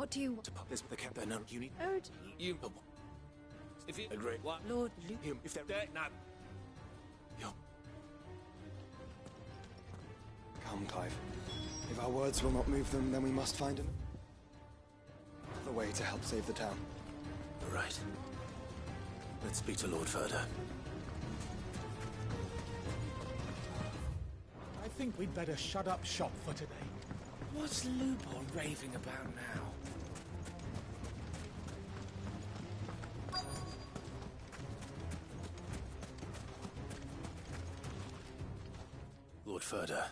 What do you want? To pop this with the captain, no, you need... Oh, You... If you agree... What? Lord Luke. Him, if they're... No. You... Come, Clive. If our words will not move them, then we must find the way to help save the town. You're right. Let's speak to Lord Ferda. I think we'd better shut up shop for today. What's Lubor raving about now? Lord Ferda.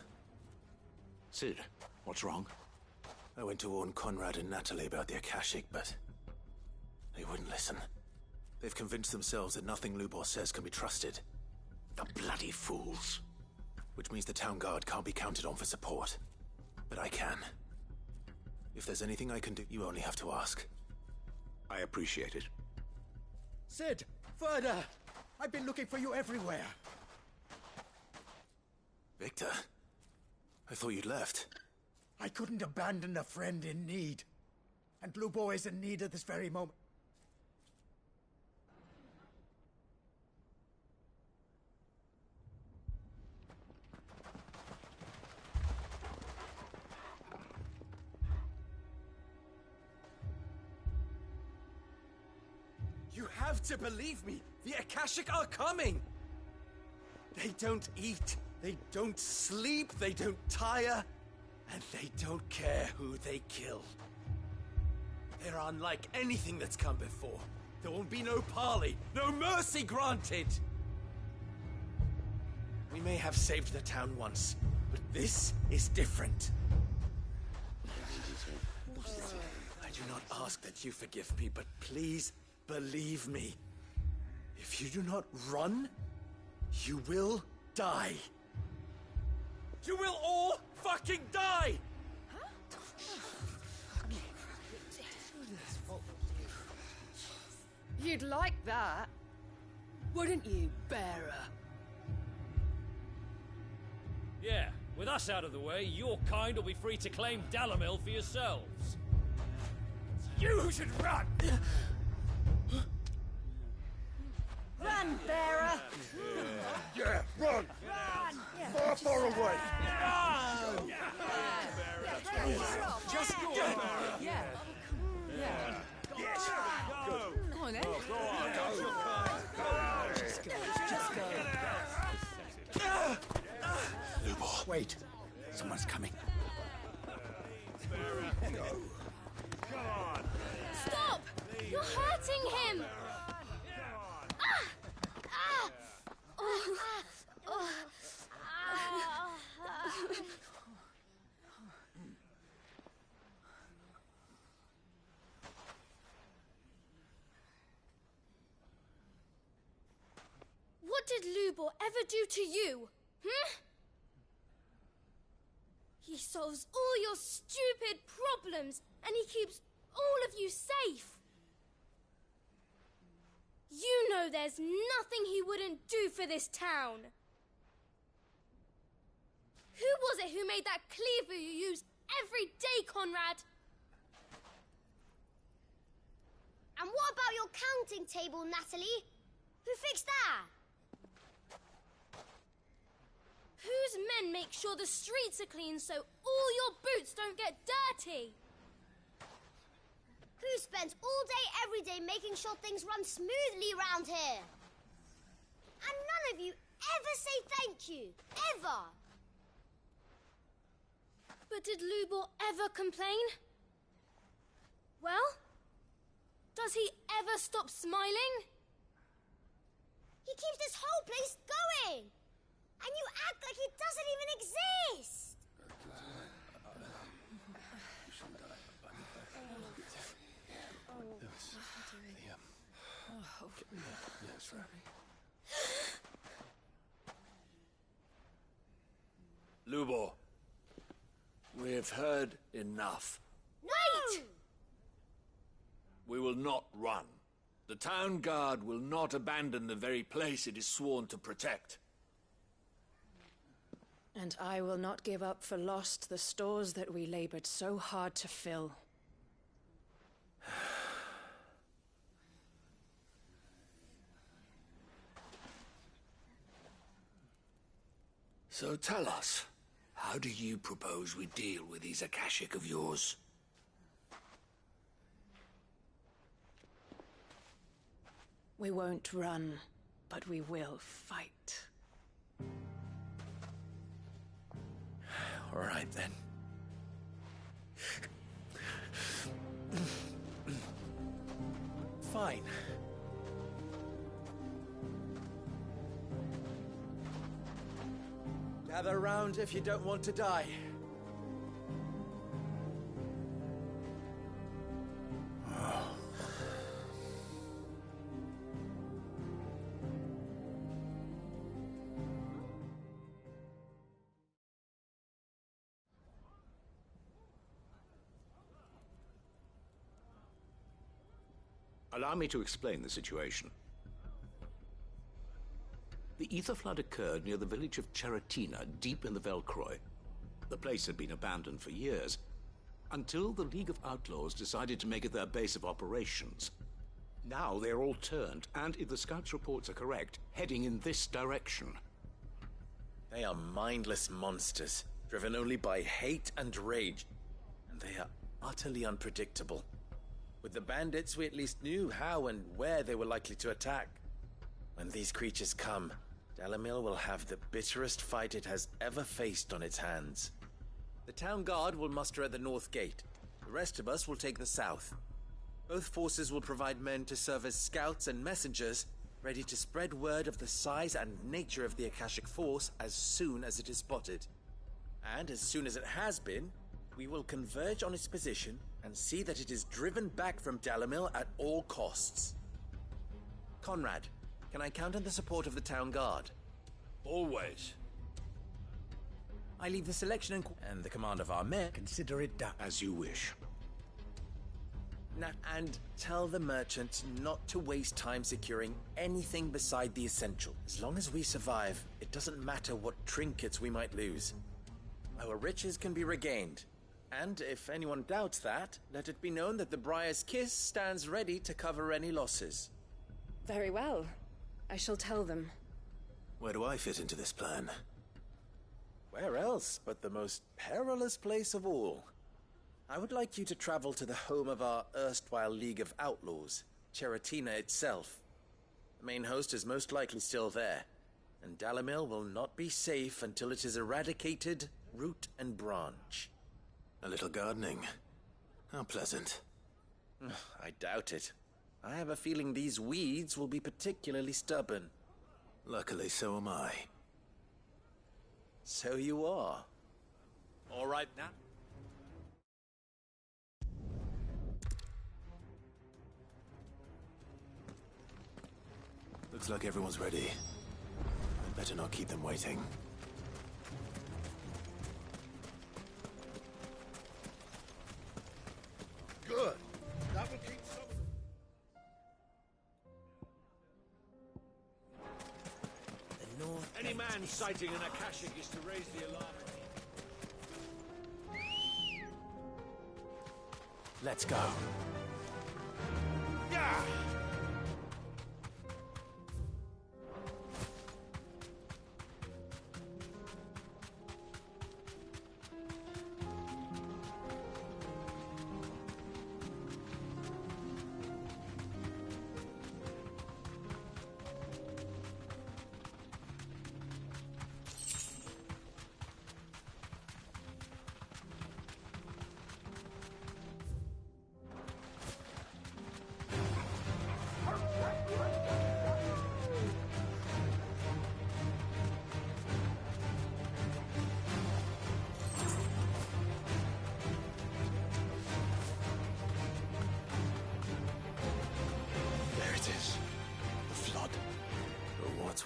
Sid, what's wrong? I went to warn Conrad and Natalie about the Akashic, but... they wouldn't listen. They've convinced themselves that nothing Lubor says can be trusted. The bloody fools. Which means the town guard can't be counted on for support. But I can. If there's anything I can do, you only have to ask. I appreciate it. Sid! Ferda! I've been looking for you everywhere. Victor? I thought you'd left. I couldn't abandon a friend in need. And Lubor is in need at this very moment. You have to believe me! The Akashic are coming! They don't eat, they don't sleep, they don't tire, and they don't care who they kill. They're unlike anything that's come before. There won't be no parley, no mercy granted! We may have saved the town once, but this is different. I do not ask that you forgive me, but please believe me. If you do not run, you will die. You will all fucking die! You'd like that, wouldn't you, bearer? Yeah, with us out of the way, your kind will be free to claim Dalamil for yourselves. You should run! Run, bearer! Yeah, run! Run! Far away! Run! Just go! Yeah. Yeah. Yes! Go! Come on, then. Go on! Just go. Just go. Lubor. Wait. Someone's coming. Stop! You're hurting him! What did Lubor ever do to you? He solves all your stupid problems, and he keeps all of you safe. You know there's nothing he wouldn't do for this town. Who was it who made that cleaver you use every day, Conrad? And what about your counting table, Natalie? Who fixed that? Whose men make sure the streets are clean so all your boots don't get dirty? Who spends all day, every day making sure things run smoothly round here? And none of you ever say thank you. Ever. But did Lubor ever complain? Well, does he ever stop smiling? He keeps this whole place going. And you act like he doesn't even exist. Lubor, we've heard enough. Wait! We will not run. The town guard will not abandon the very place it is sworn to protect. And I will not give up for lost the stores that we labored so hard to fill. So tell us, how do you propose we deal with these Akashic of yours? We won't run, but we will fight. All right, then. Fine. Gather round if you don't want to die. Allow me to explain the situation. The ether flood occurred near the village of Cheratina, deep in the Velcroy. The place had been abandoned for years, until the League of Outlaws decided to make it their base of operations. Now they're all turned, and if the scouts' reports are correct, heading in this direction. They are mindless monsters, driven only by hate and rage, and they are utterly unpredictable. With the bandits, we at least knew how and where they were likely to attack. When these creatures come, Dalamil will have the bitterest fight it has ever faced on its hands. The town guard will muster at the north gate. The rest of us will take the south. Both forces will provide men to serve as scouts and messengers, ready to spread word of the size and nature of the Akashic force as soon as it is spotted. And as soon as it has been, we will converge on its position and see that it is driven back from Dalamil at all costs. Conrad, can I count on the support of the town guard? Always. I leave the selection and the command of our men. Consider it done. As you wish. And tell the merchants not to waste time securing anything beside the essential. As long as we survive, it doesn't matter what trinkets we might lose. Our riches can be regained. And if anyone doubts that, let it be known that the Briar's Kiss stands ready to cover any losses. Very well. I shall tell them. Where do I fit into this plan? Where else but the most perilous place of all? I would like you to travel to the home of our erstwhile League of Outlaws, Cheratina itself. The main host is most likely still there, and Dalamil will not be safe until it is eradicated, root and branch. A little gardening. How pleasant. I doubt it. I have a feeling these weeds will be particularly stubborn. Luckily, so am I. So you are. All right now. Looks like everyone's ready. I'd better not keep them waiting. Good. That will keep some of them. The north. Any man sighting an Akashic is to raise the alarm. Let's go. Yeah!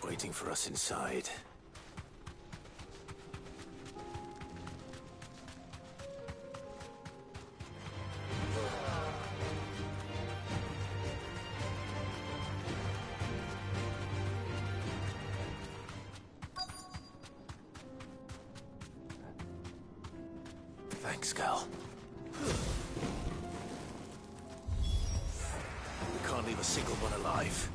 Waiting for us inside. Thanks, Cal. We can't leave a single one alive.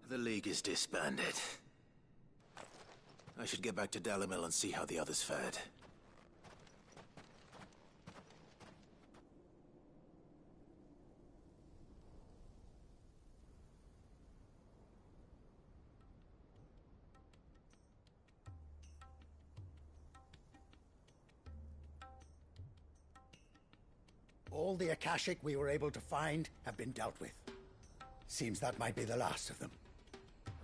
The League is disbanded. I should get back to Dalimil and see how the others fared. All the Akashic we were able to find have been dealt with. Seems that might be the last of them.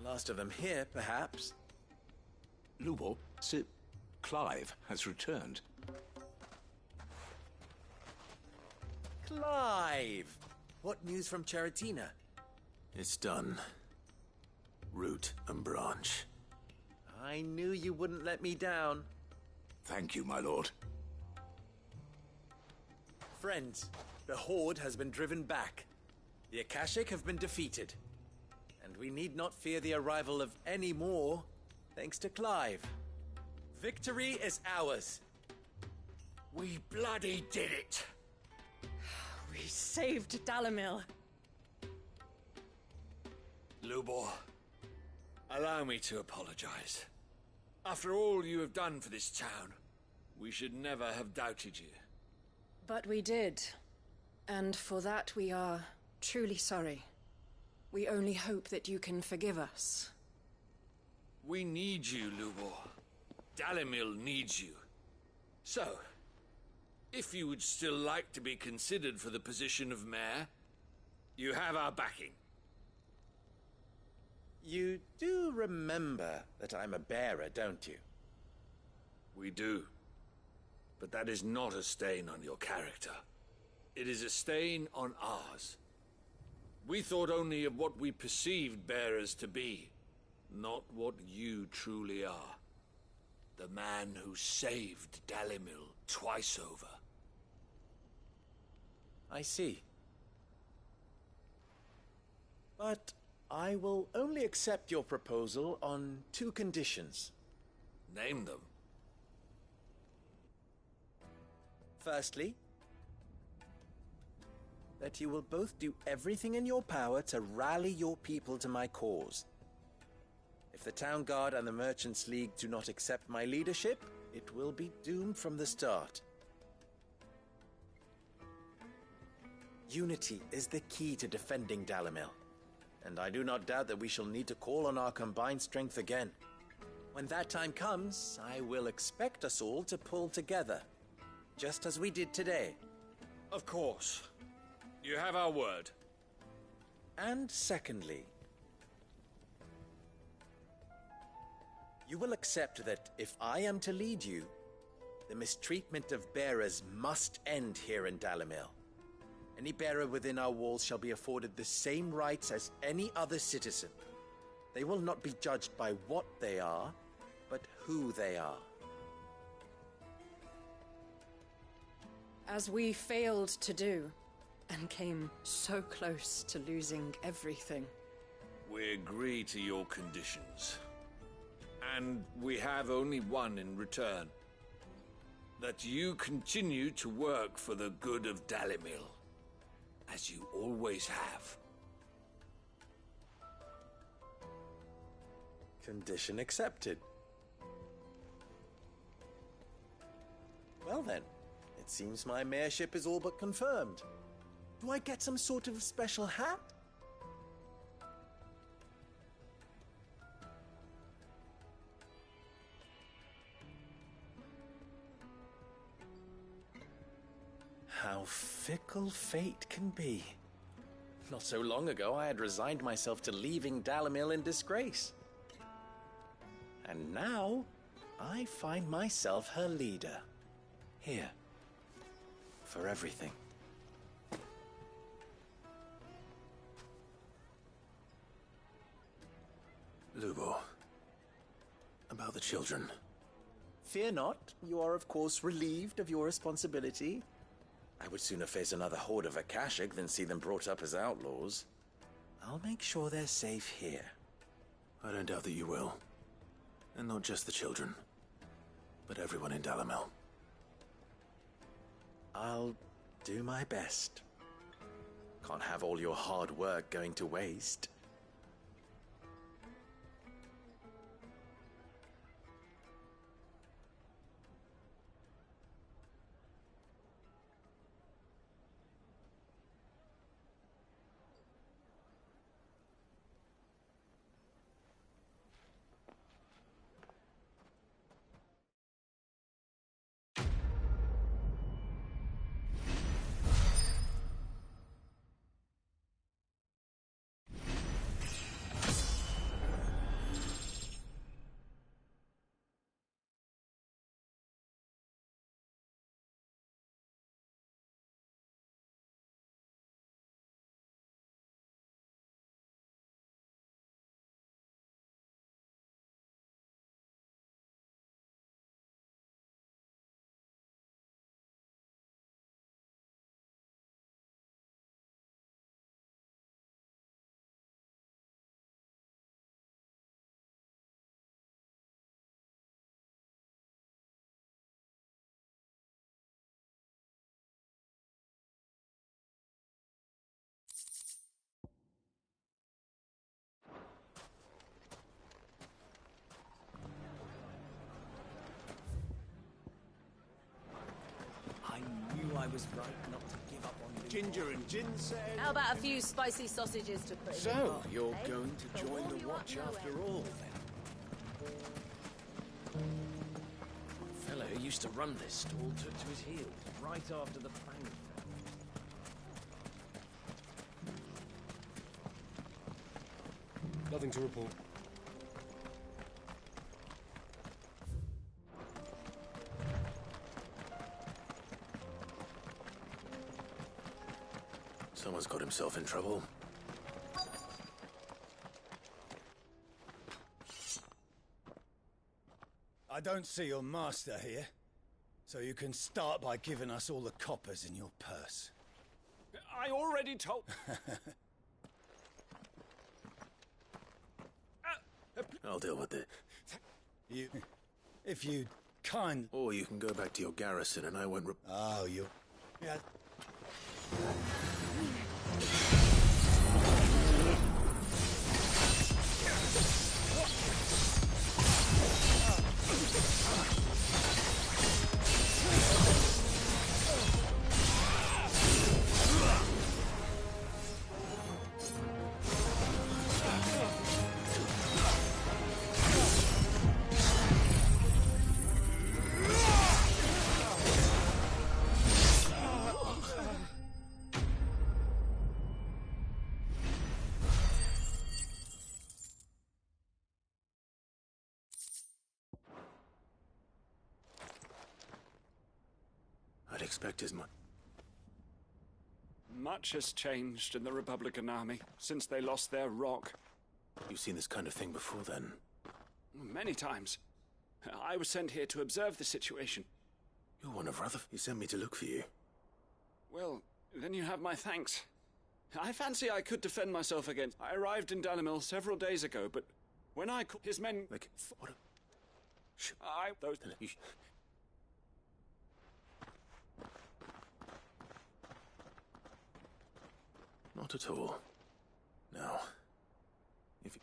Last of them here, perhaps. Lubor, Sir Clive has returned. Clive! What news from Charatina? It's done. Root and branch. I knew you wouldn't let me down. Thank you, my lord. Friends, the Horde has been driven back. The Akashic have been defeated. And we need not fear the arrival of any more, thanks to Clive. Victory is ours. We bloody did it! We saved Dalimil. Lubor, allow me to apologize. After all you have done for this town, we should never have doubted you. But we did. And for that we are truly sorry. We only hope that you can forgive us. We need you, Lubor. Dalimil needs you. So, if you would still like to be considered for the position of mayor, you have our backing. You do remember that I'm a bearer, don't you? We do. But that is not a stain on your character. It is a stain on ours. We thought only of what we perceived bearers to be, not what you truly are. The man who saved Dalimil twice over. I see. But I will only accept your proposal on 2 conditions. Name them. Firstly, that you will both do everything in your power to rally your people to my cause. If the Town Guard and the Merchants League do not accept my leadership, it will be doomed from the start. Unity is the key to defending Dalimil, and I do not doubt that we shall need to call on our combined strength again. When that time comes, I will expect us all to pull together, just as we did today. Of course. You have our word. And secondly, you will accept that if I am to lead you, the mistreatment of bearers must end here in Dalimil. Any bearer within our walls shall be afforded the same rights as any other citizen. They will not be judged by what they are, but who they are. As we failed to do, and came so close to losing everything. We agree to your conditions. And we have only one in return. That you continue to work for the good of Dalimil, as you always have. Condition accepted. Well then, it seems my mayorship is all but confirmed. Do I get some sort of special hat? How fickle fate can be. Not so long ago, I had resigned myself to leaving Dalimil in disgrace. And now, I find myself her leader. Here. For everything. Lubor. About the children. Fear not. You are, of course, relieved of your responsibility. I would sooner face another horde of Akashic than see them brought up as outlaws. I'll make sure they're safe here. I don't doubt that you will. And not just the children, but everyone in Dalimil. I'll do my best. Can't have all your hard work going to waste. was right not to give up on Lupor. Ginger and ginseng. How about a few spicy sausages to put in the So, pot, you're eh? going to They'll join warm the you up watch nowhere. after all, then? The fellow who used to run this stall took to his heels right after the Fang fell. Nothing to report. Someone's got himself in trouble. I don't see your master here, so you can start by giving us all the coppers in your purse. I already told... I'll deal with it. If you kind... Or you can go back to your garrison and I won't... Oh, you... Yeah. I'd expect as much. Much has changed in the Republican army since they lost their rock. You've seen this kind of thing before, then? Many times. I was sent here to observe the situation. You're one of Rutherford. He sent me to look for you. Well, then you have my thanks. I fancy I could defend myself against... I arrived in Dalimil several days ago, but when I called his men... Like, what a... Shh. Those... You Not at all. Now, if you...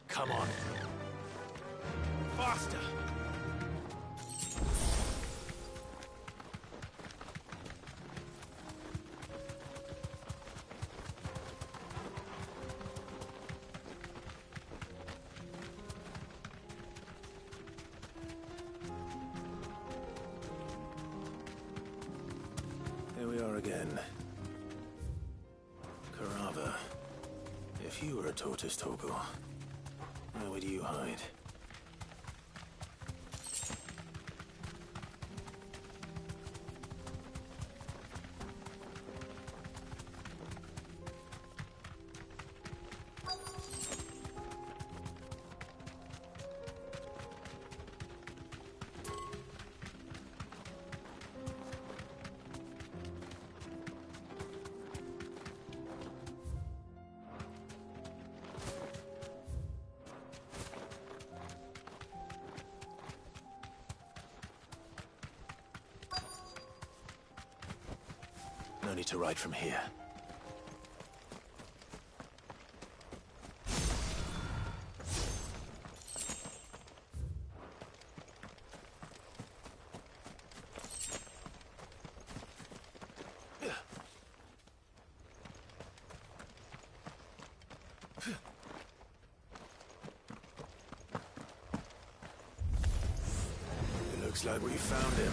Come on. Faster! Here we are again. Carava. If you were a tortoise, Torgor, where would you hide? No need to ride from here. It looks like we found him.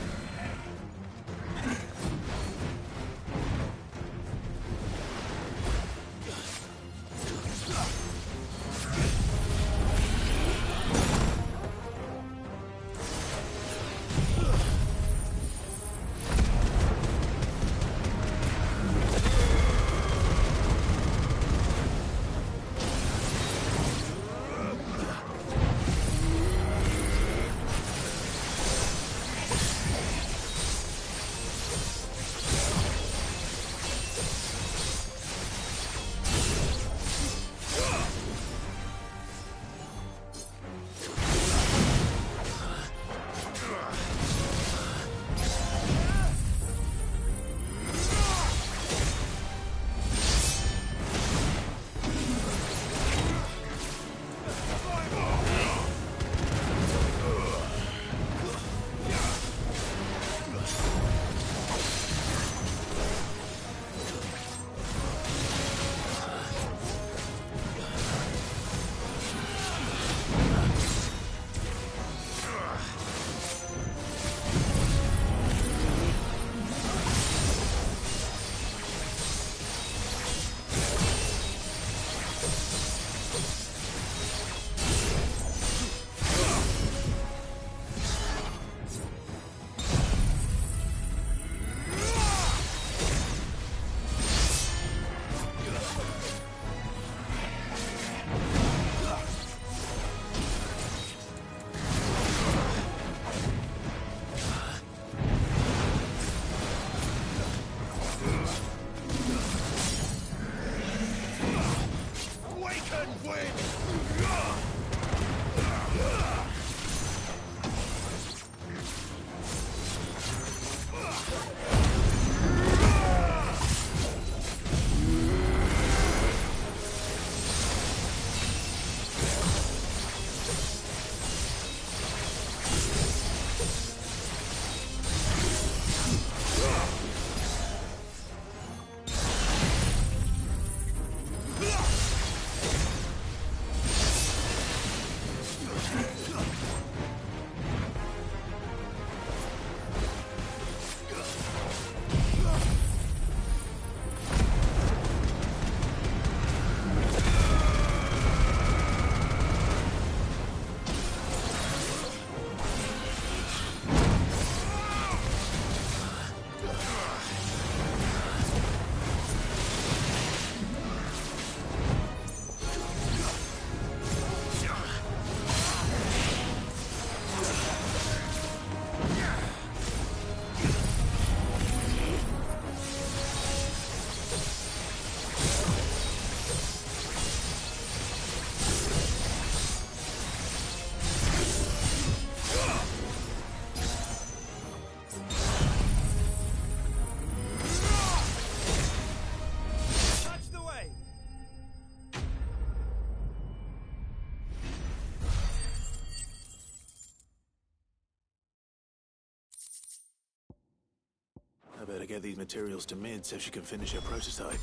I better get these materials to Mid so she can finish her prototype.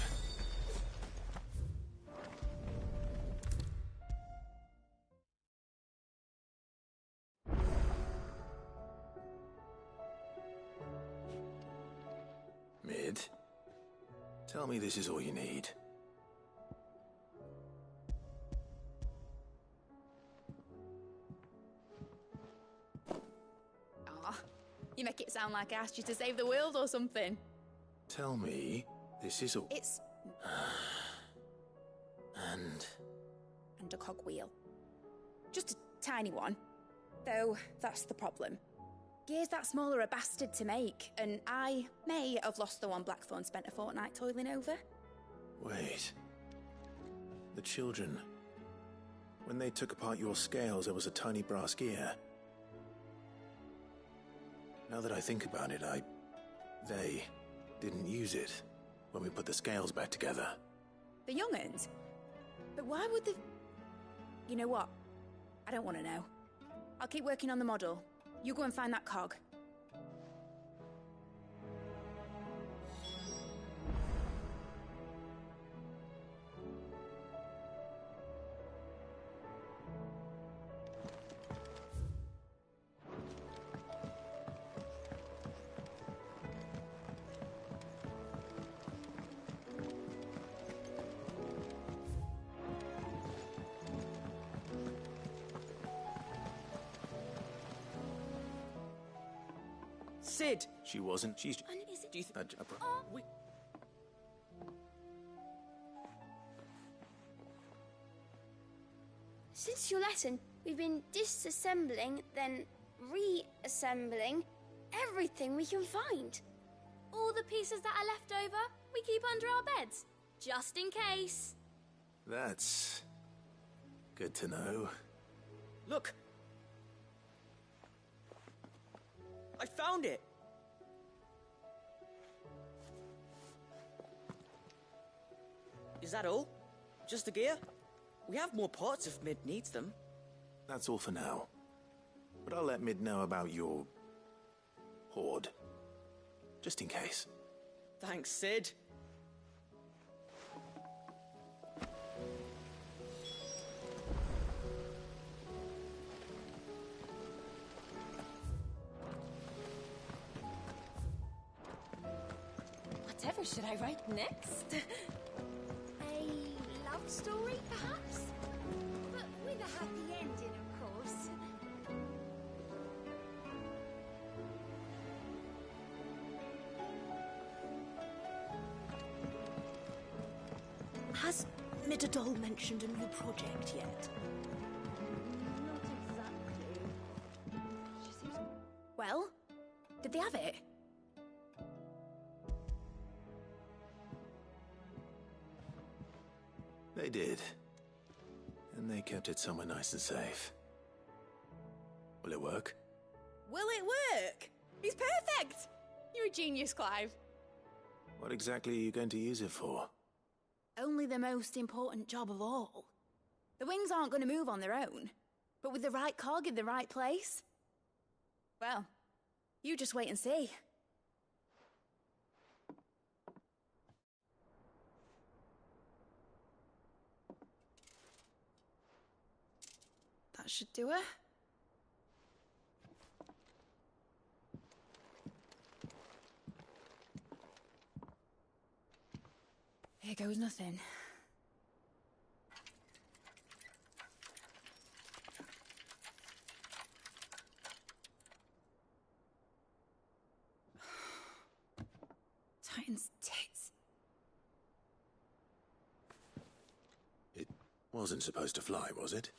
Mid, tell me this is all you need. You make it sound like I asked you to save the world or something. Tell me this is all... It's... And a cogwheel. Just a tiny one. Though, that's the problem. Gears that small are a bastard to make, and I may have lost the one Blackthorn spent a fortnight toiling over. wait. The children. When they took apart your scales, there was a tiny brass gear. Now that I think about it, they didn't use it when we put the scales back together. The young'uns? But why would they... You know what? I don't want to know. I'll keep working on the model. You go and find that cog. Sid! She wasn't. She's... And is it... Do you think... Since your lesson, we've been disassembling, then reassembling everything we can find. All the pieces that are left over, we keep under our beds, just in case. That's... good to know. Look! I found it! Is that all? Just the gear? We have more parts if Mid needs them. That's all for now. But I'll let Mid know about your... hoard. Just in case. Thanks, Sid. Whatever should I write next? A love story, perhaps? But with a happy ending, of course. Has Midadol mentioned a new project yet? Not exactly. She seems... Well, did they have it? They did. And they kept it somewhere nice and safe. Will it work? Will it work? He's perfect! You're a genius, Clive. What exactly are you going to use it for? Only the most important job of all. The wings aren't going to move on their own, but with the right cog in the right place. Well, you just wait and see. That should do it. Here goes nothing. Titan's tits. It wasn't supposed to fly, was it?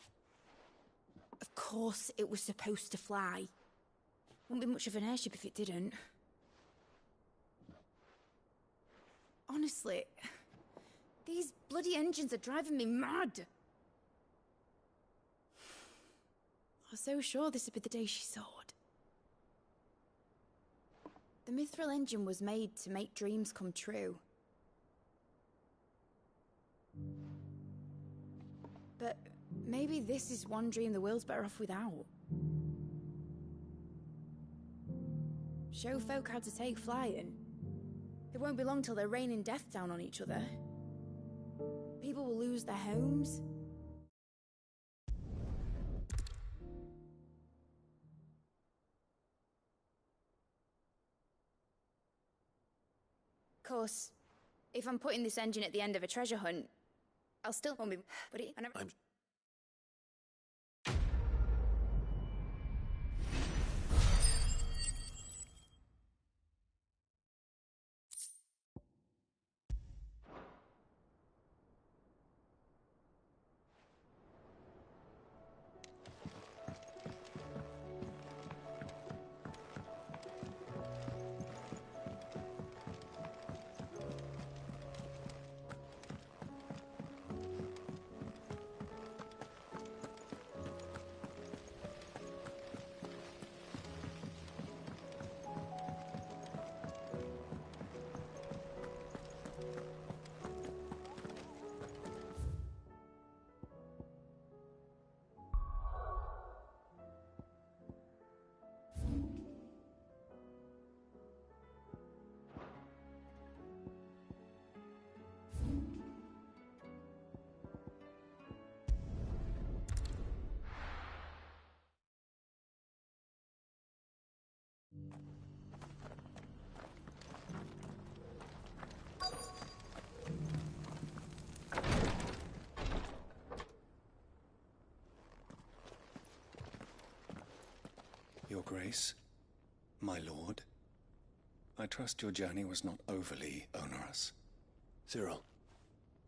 Of course it was supposed to fly. Wouldn't be much of an airship if it didn't. Honestly, these bloody engines are driving me mad. I was so sure this would be the day she soared. The Mithril engine was made to make dreams come true. But maybe this is one dream the world's better off without. Show folk how to take flying. It won't be long till they're raining death down on each other. People will lose their homes. Of course, if I'm putting this engine at the end of a treasure hunt, I'll still won't be. But I never. Your Grace, my lord, I trust your journey was not overly onerous. Cyril,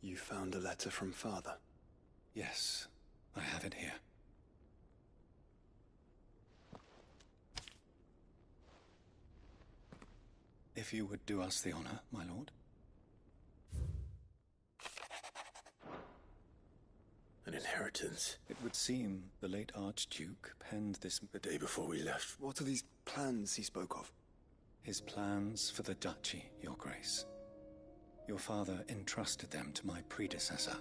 you found a letter from Father? Yes, I have it here. If you would do us the honor, my lord. An inheritance. It would seem the late Archduke penned this the day before we left. What are these plans he spoke of? His plans for the duchy, Your Grace. Your father entrusted them to my predecessor.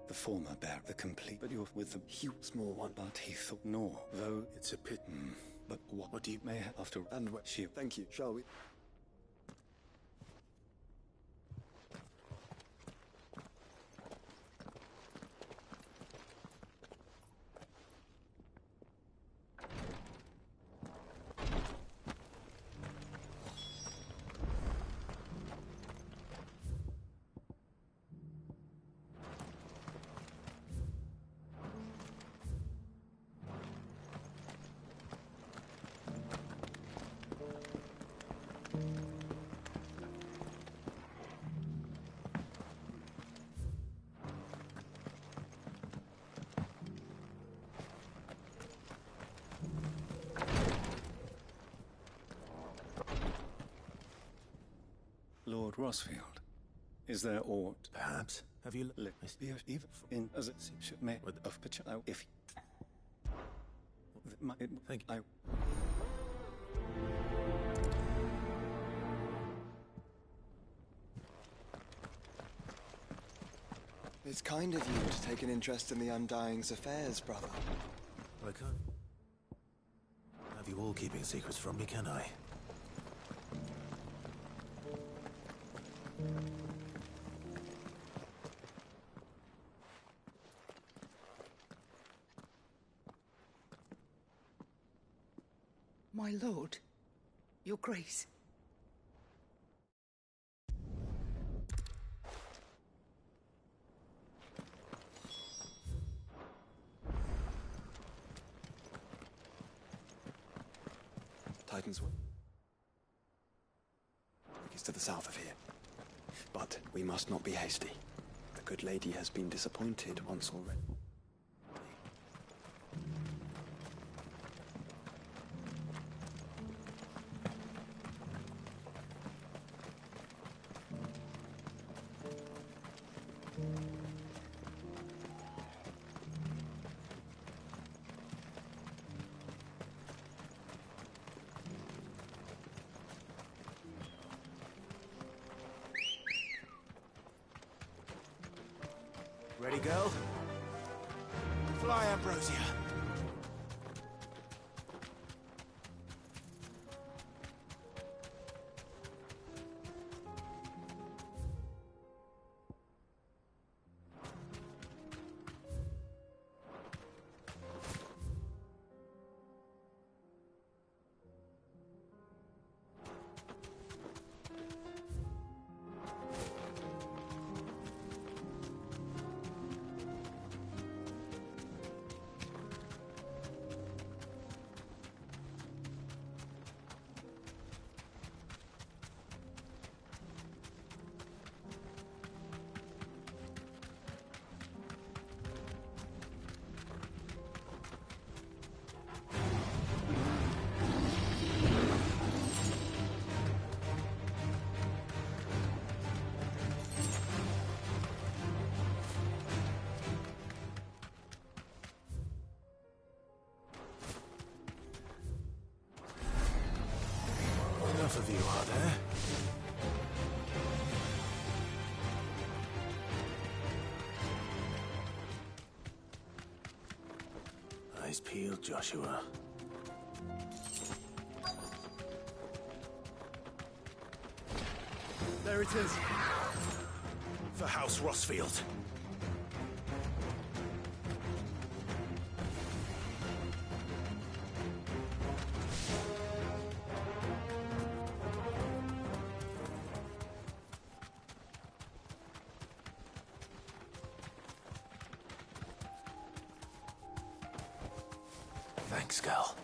The former bear the complete, but you're with the huge small one. But he thought, no, though it's a pit. But what do you may have after and she? Thank you. Shall we? Lord Rosfield, Is there aught? Perhaps. Have you even in as it may of if thank you. It's kind of you to take an interest in the Undying's affairs, brother. I can't have you all keeping secrets from me, can I? My lord, your grace. Titan's Wood is to the south of here. But we must not be hasty. The good lady has been disappointed once already. Ready, girl? Fly, Ambrosia. Enough of you, are there? Eyes peeled, Joshua. There it is. For House Rossfield. Thanks, girl.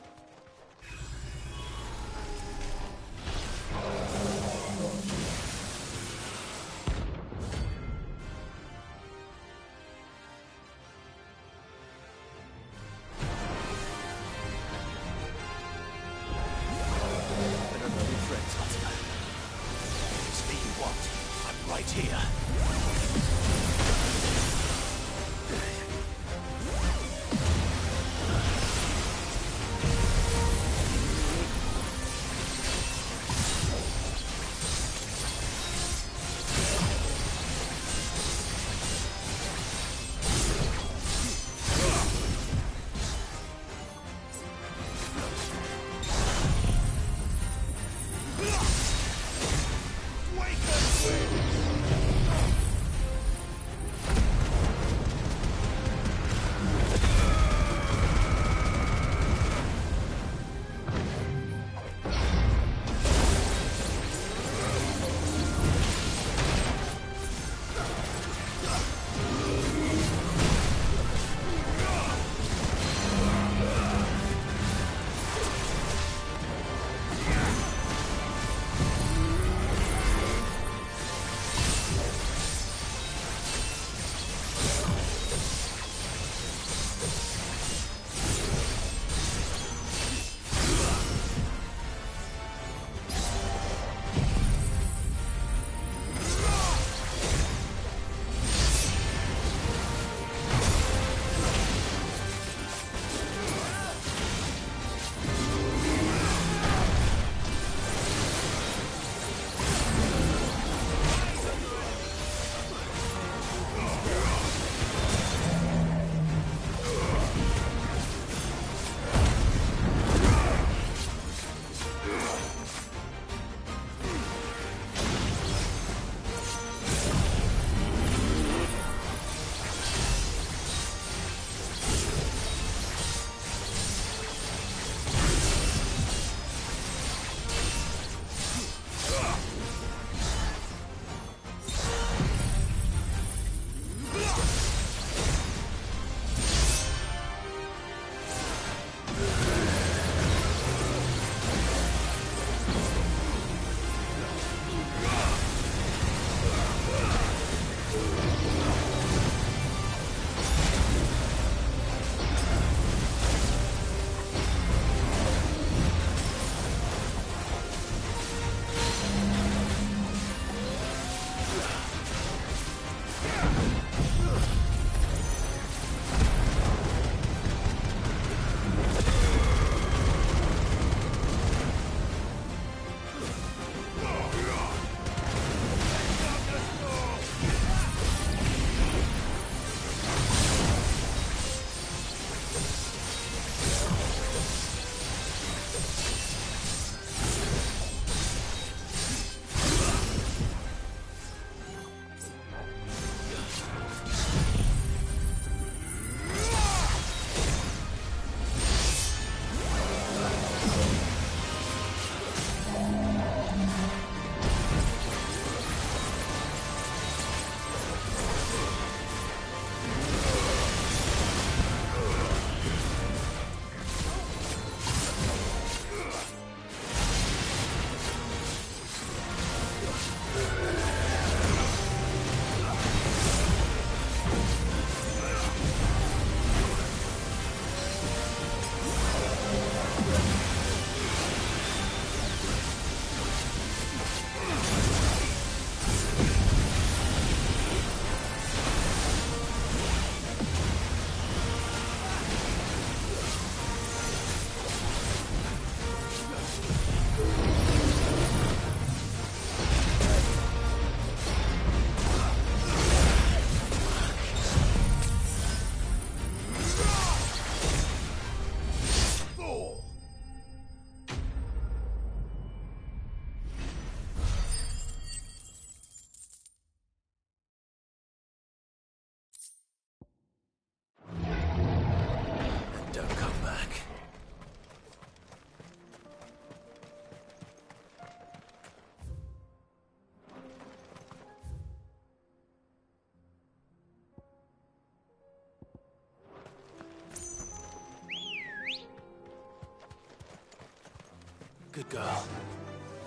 Good girl.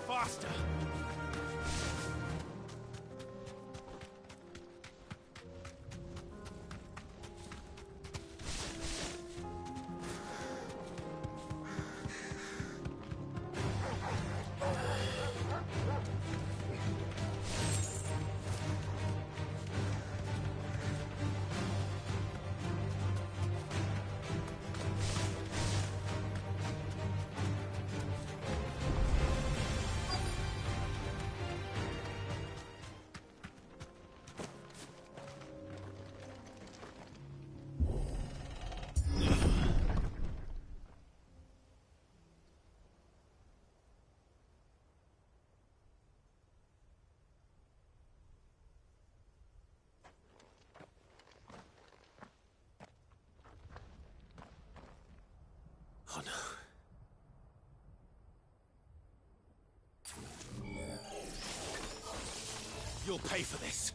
Faster! Oh no. You'll pay for this.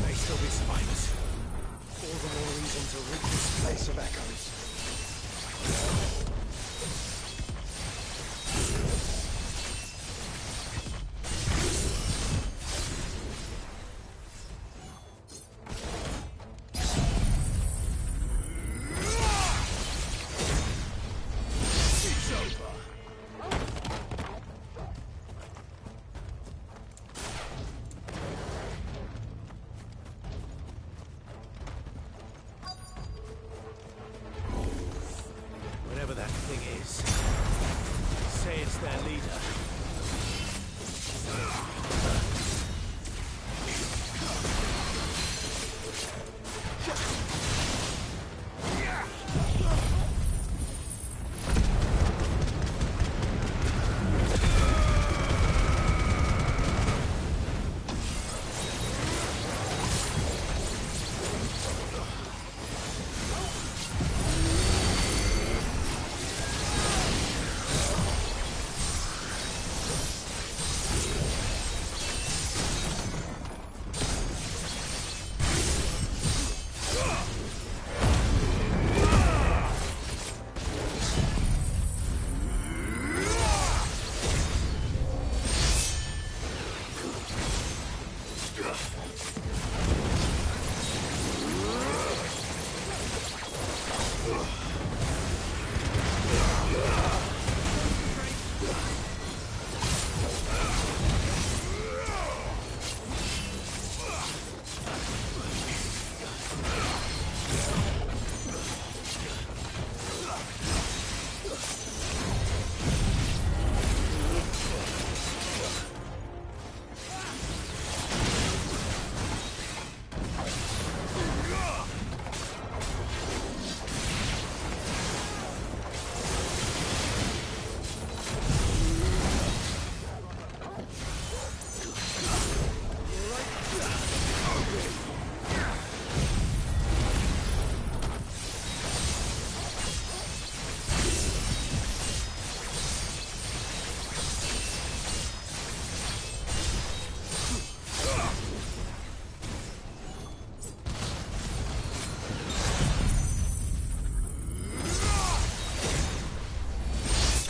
May still be spiders. All the more reason to rid this place of echoes. Whatever that thing is, say it's their leader.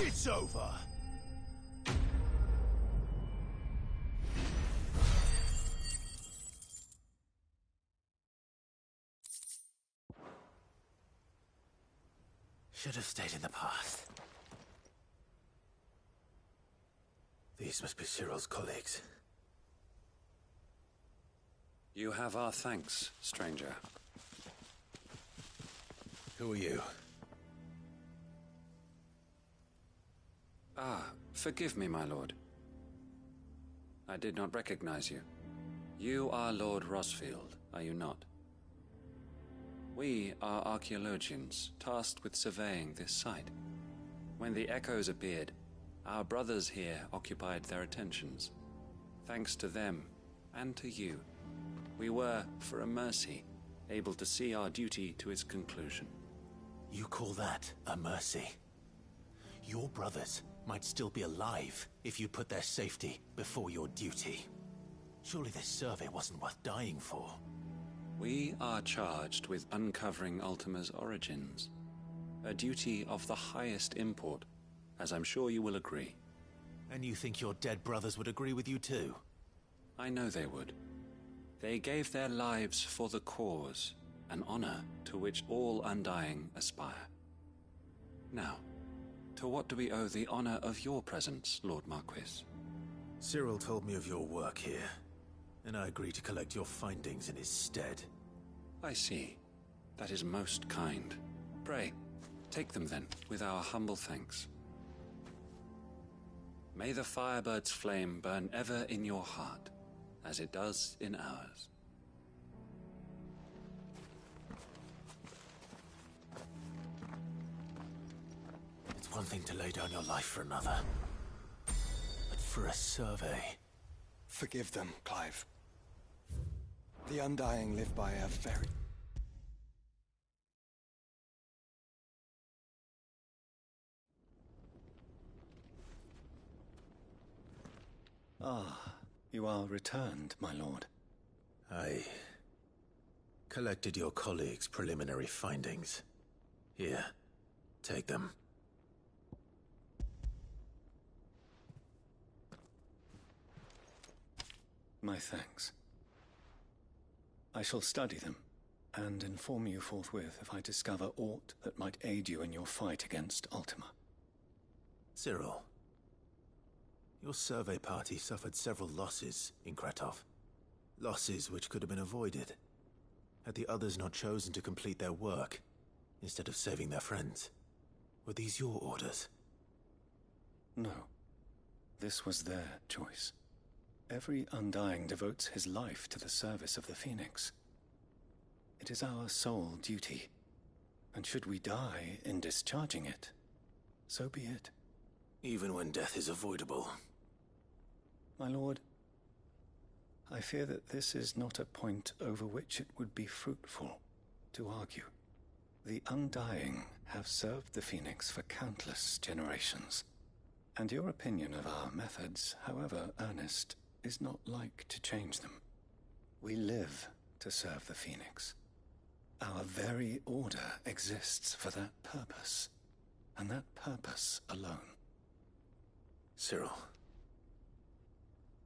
It's over. Should have stayed in the past. These must be Cyril's colleagues. You have our thanks, stranger. Who are you? Ah, forgive me, my lord. I did not recognize you. You are Lord Rosfield, are you not? We are archaeologians, tasked with surveying this site. When the echoes appeared, our brothers here occupied their attentions. Thanks to them, and to you, we were, for a mercy, able to see our duty to its conclusion. You call that a mercy? Your brothers might still be alive if you put their safety before your duty. Surely this survey wasn't worth dying for. We are charged with uncovering Ultima's origins. A duty of the highest import, as I'm sure you will agree. And you think your dead brothers would agree with you too? I know they would. They gave their lives for the cause, an honor to which all Undying aspire. Now, to what do we owe the honor of your presence, Lord Marquis? Cyril told me of your work here, and I agree to collect your findings in his stead. I see. That is most kind. Pray, take them then, with our humble thanks. May the Firebird's flame burn ever in your heart, as it does in ours. It's one thing to lay down your life for another, but for a survey... Forgive them, Clive. The Undying live by a very... Ah, you are returned, my lord. I collected your colleagues' preliminary findings. Here, take them. My thanks. I shall study them, and inform you forthwith if I discover aught that might aid you in your fight against Ultima. Cyril, your survey party suffered several losses in Kratov. Losses which could have been avoided, had the others not chosen to complete their work, instead of saving their friends. Were these your orders? No. This was their choice. Every Undying devotes his life to the service of the Phoenix. It is our sole duty, and should we die in discharging it, so be it. Even when death is avoidable. My lord, I fear that this is not a point over which it would be fruitful to argue. The Undying have served the Phoenix for countless generations, and your opinion of our methods, however earnest, is not like to change them. We live to serve the Phoenix. Our very order exists for that purpose, and that purpose alone. Cyril,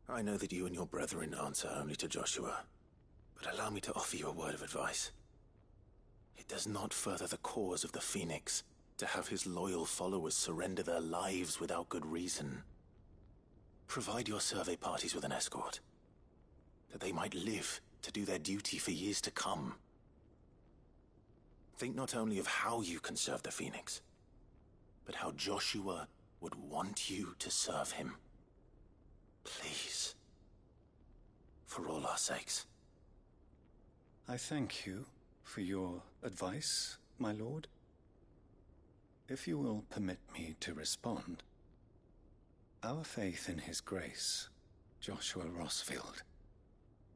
I know that you and your brethren answer only to Joshua, but allow me to offer you a word of advice. It does not further the cause of the Phoenix to have his loyal followers surrender their lives without good reason. Provide your survey parties with an escort, that they might live to do their duty for years to come. Think not only of how you can serve the Phoenix, but how Joshua would want you to serve him. Please. For all our sakes. I thank you for your advice, my lord. If you will permit me to respond, our faith in his grace, Joshua Rossfield,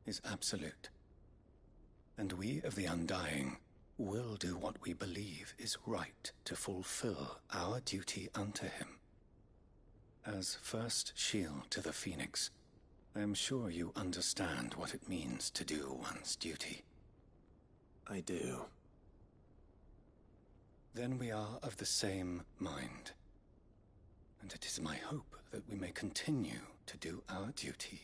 is absolute. And we of the Undying will do what we believe is right to fulfill our duty unto him. As first shield to the Phoenix, I am sure you understand what it means to do one's duty. I do. Then we are of the same mind. And it is my hope that we may continue to do our duty